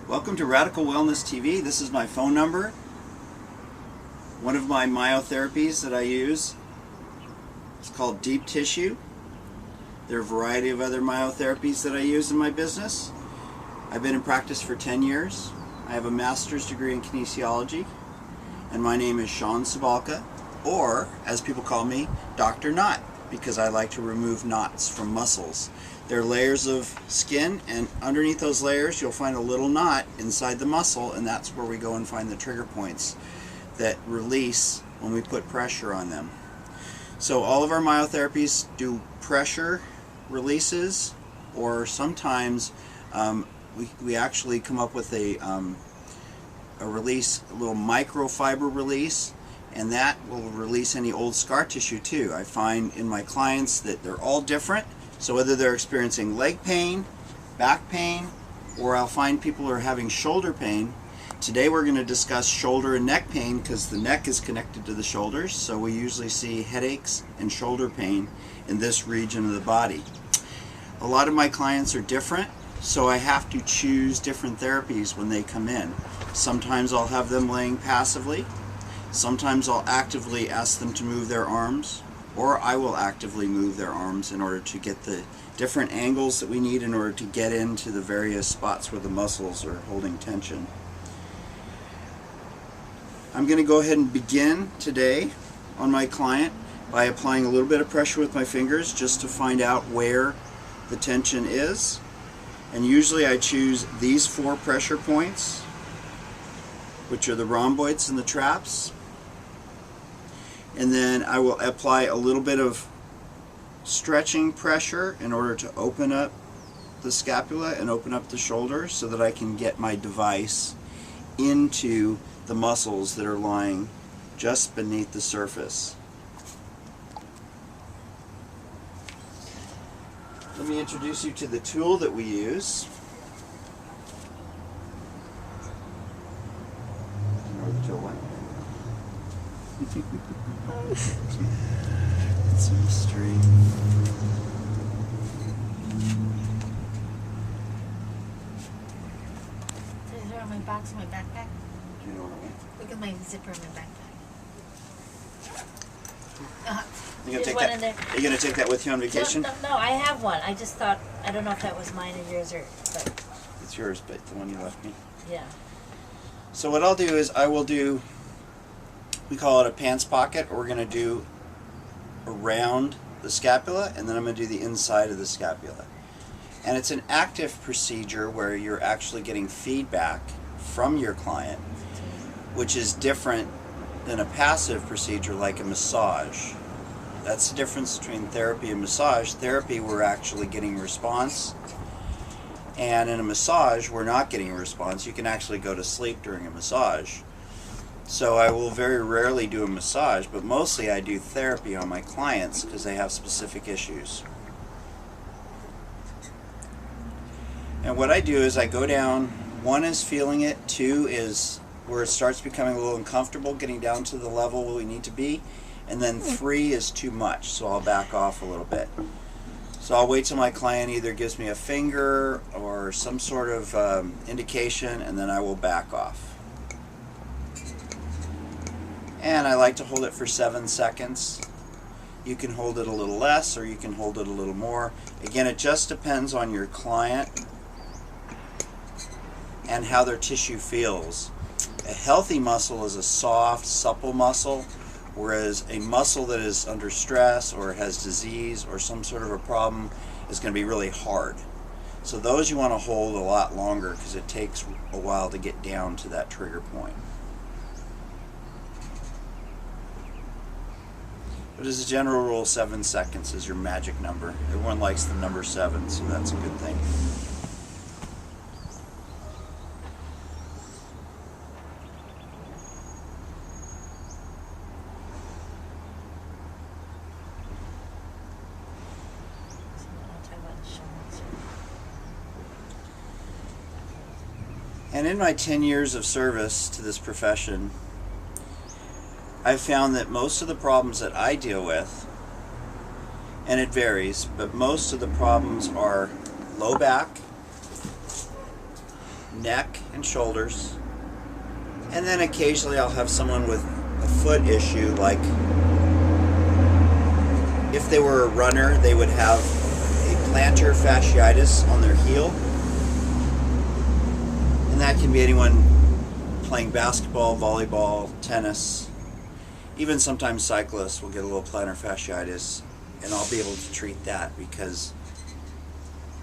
Welcome to Radical Wellness TV. This is my phone number. One of my myotherapies that I use is called deep tissue. There are a variety of other myotherapies that I use in my business. I've been in practice for 10 years. I have a master's degree in kinesiology, and my name is Sean Sabalka, or as people call me, Dr. Knot, because I like to remove knots from muscles. There are layers of skin, and underneath those layers you'll find a little knot inside the muscle, and that's where we go and find the trigger points that release when we put pressure on them. So all of our myotherapies do pressure releases, or sometimes we actually come up with a release, a little microfiber release, and that will release any old scar tissue too. I find in my clients that they're all different. So whether they're experiencing leg pain, back pain, or I'll find people are having shoulder pain. Today we're going to discuss shoulder and neck pain because the neck is connected to the shoulders, so we usually see headaches and shoulder pain in this region of the body. A lot of my clients are different, so I have to choose different therapies when they come in. Sometimes I'll have them laying passively. Sometimes I'll actively ask them to move their arms, or I will actively move their arms in order to get the different angles that we need in order to get into the various spots where the muscles are holding tension. I'm going to go ahead and begin today on my client by applying a little bit of pressure with my fingers just to find out where the tension is. And usually I choose these 4 pressure points, which are the rhomboids and the traps. And then I will apply a little bit of stretching pressure in order to open up the scapula and open up the shoulder so that I can get my device into the muscles that are lying just beneath the surface. Let me introduce you to the tool that we use. I know where the tool went. It's a mystery. Is there on my box in my backpack? Do you know where it went? Look at my zipper in my backpack. You There's gonna take one that? in there. Are you gonna take that with you on vacation? No, I have one. I just thought, I don't know if that was mine or yours but It's yours, but the one you left me. yeah. So what I'll do is I will do, we call it a pants pocket, or we're going to do around the scapula, and then I'm going to do the inside of the scapula. And it's an active procedure where you're actually getting feedback from your client, which is different than a passive procedure like a massage. That's the difference between therapy and massage. Therapy, we're actually getting response, and in a massage we're not getting a response. You can actually go to sleep during a massage. So I will very rarely do a massage, but mostly I do therapy on my clients because they have specific issues. And what I do is I go down, 1 is feeling it, 2 is where it starts becoming a little uncomfortable, getting down to the level we need to be, and then 3 is too much, so I'll back off a little bit. So I'll wait till my client either gives me a finger or some sort of indication, and then I will back off. And I like to hold it for 7 seconds. You can hold it a little less, or you can hold it a little more. Again, it just depends on your client and how their tissue feels. A healthy muscle is a soft, supple muscle, whereas a muscle that is under stress or has disease or some sort of a problem is going to be really hard. So those you want to hold a lot longer because it takes a while to get down to that trigger point. But as a general rule, 7 seconds is your magic number. Everyone likes the number 7, so that's a good thing. And in my 10 years of service to this profession, I've found that most of the problems that I deal with, and it varies, but most of the problems are low back, neck and shoulders. And then occasionally I'll have someone with a foot issue, like if they were a runner, they would have a plantar fasciitis on their heel. And that can be anyone playing basketball, volleyball, tennis. Even sometimes cyclists will get a little plantar fasciitis, and I'll be able to treat that because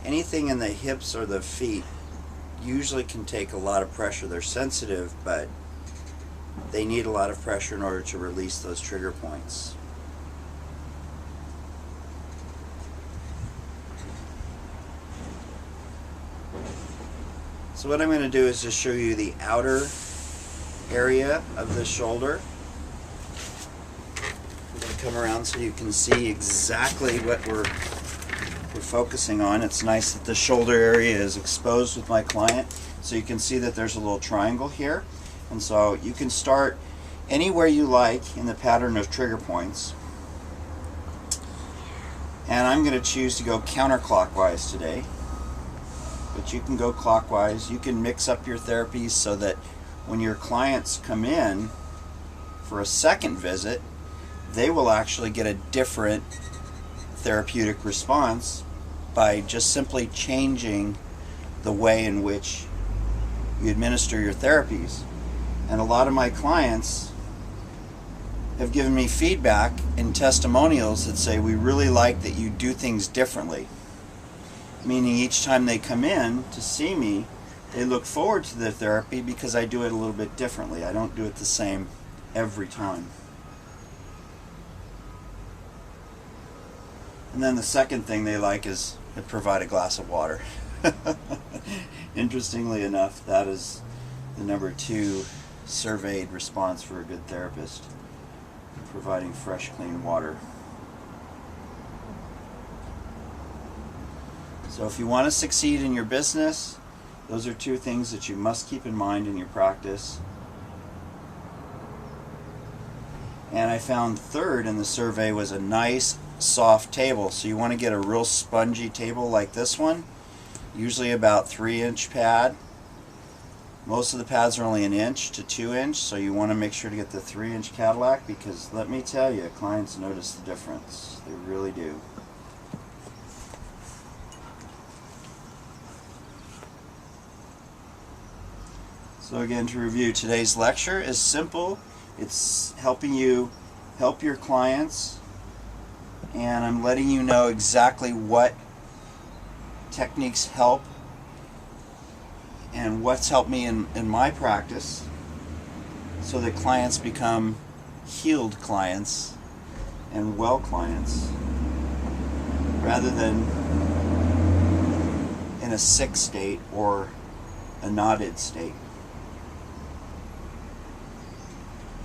anything in the hips or the feet usually can take a lot of pressure. They're sensitive, but they need a lot of pressure in order to release those trigger points. So what I'm going to do is just show you the outer area of the shoulder. I'm going to come around so you can see exactly what we're focusing on. It's nice that the shoulder area is exposed with my client, so you can see that there's a little triangle here. And so you can start anywhere you like in the pattern of trigger points. And I'm going to choose to go counterclockwise today. But you can go clockwise. You can mix up your therapies so that when your clients come in for a second visit, they will actually get a different therapeutic response by just simply changing the way in which you administer your therapies. And a lot of my clients have given me feedback and testimonials that say, we really like that you do things differently. Meaning each time they come in to see me, they look forward to the therapy because I do it a little bit differently. I don't do it the same every time. And then the second thing they like is to provide a glass of water. Interestingly enough, that is the number 2 surveyed response for a good therapist, providing fresh, clean water. So if you want to succeed in your business, those are 2 things that you must keep in mind in your practice. And I found third in the survey was a nice soft table. So you want to get a real spongy table like this one, usually about 3-inch pad. Most of the pads are only 1 inch to 2 inch, so you want to make sure to get the 3-inch Cadillac, because let me tell you, clients notice the difference. They really do. So again, to review, today's lecture is simple. It's helping you help your clients, and I'm letting you know exactly what techniques help and what's helped me in my practice, so that clients become healed clients and well clients rather than in a sick state or a knotted state.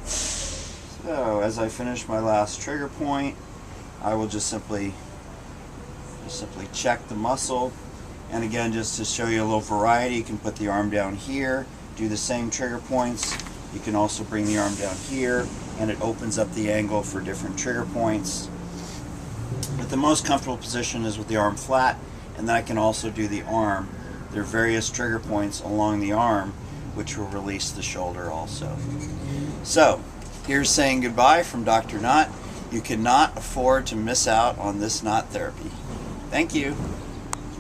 So as I finish my last trigger point, I will just simply check the muscle. And again, just to show you a little variety, you can put the arm down here, do the same trigger points. You can also bring the arm down here, and it opens up the angle for different trigger points. But the most comfortable position is with the arm flat, and then I can also do the arm. There are various trigger points along the arm which will release the shoulder also. So, here's saying goodbye from Dr. Knott. You cannot afford to miss out on this knot therapy. Thank you.